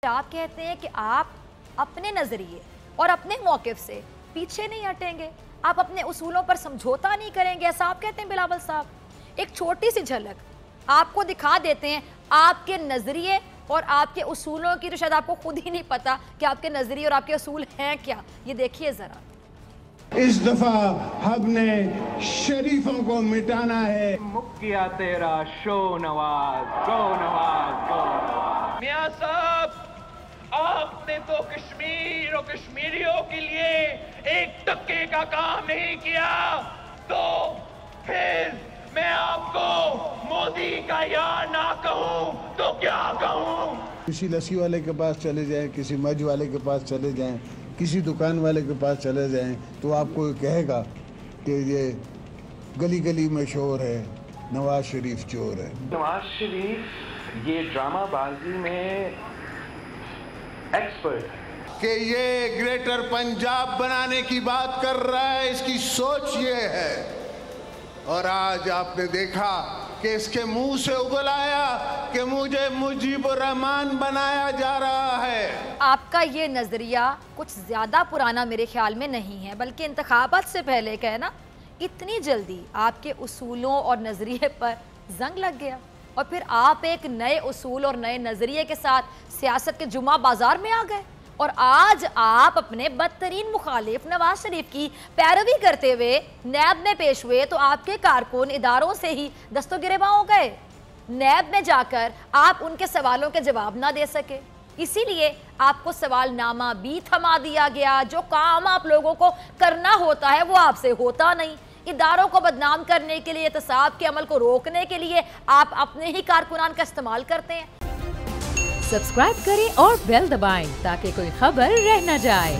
आप कहते हैं कि आप अपने नजरिए और अपने मौकिफ से पीछे नहीं हटेंगे, आप अपने उसूलों पर समझौता नहीं करेंगे, ऐसा आप कहते हैं बिलावल साहब। एक छोटी सी झलक आपको दिखा देते हैं आपके नजरिए और आपके उसूलों की, तो शायद आपको खुद ही नहीं पता कि आपके नजरिए और आपके उसूल हैं क्या। ये देखिए जरा। इस दफा हमने शरीफों को मिटाना है। मुक्किया तेरा शो नवाज, शो नवाज, शो नवाज। मियां साहब, आपने तो कश्मीर और कश्मीरियों के लिए एक टक्के का काम नहीं किया, तो फिर मैं आपको मोदी का यार ना कहूं तो क्या कहूं। किसी लस्सी वाले के पास चले जाएं, किसी मज वाले के पास चले जाएं, किसी दुकान वाले के पास चले जाएं, तो आपको कहेगा कि ये गली गली में शोर है, नवाज शरीफ चोर है। नवाज शरीफ ये ड्रामाबाजी में एक्सपर्ट है कि ये ग्रेटर पंजाब बनाने की बात कर रहा है, इसकी सोच ये है। और आज आपने देखा कि इसके मुंह से उगल आया कि मुझे मुजीबुर रहमान बनाया जा रहा है। आपका ये नजरिया कुछ ज्यादा पुराना मेरे ख्याल में नहीं है, बल्कि इंतखाबात से पहले का है ना। इतनी जल्दी आपके उसूलों और नजरिए पर जंग लग गया और फिर आप एक नए उसूल और नए नजरिए के साथ सियासत के जुमा बाजार में आ गए और आज आप अपने बदतरीन मुखालिफ नवाज शरीफ की पैरवी करते हुए नैब में पेश हुए, तो आपके कारकुन इदारों से ही दस्तों गिरेबां हो गए। नैब में जाकर आप उनके सवालों के जवाब ना दे सके, इसीलिए आपको सवालनामा भी थमा दिया गया। जो काम आप लोगों को करना होता है वो आपसे होता नहीं। इदारों को बदनाम करने के लिए, एहतसाब के अमल को रोकने के लिए आप अपने ही कारकुनान का इस्तेमाल करते हैं। सब्सक्राइब करें और बेल दबाएं ताकि कोई खबर रह न जाए।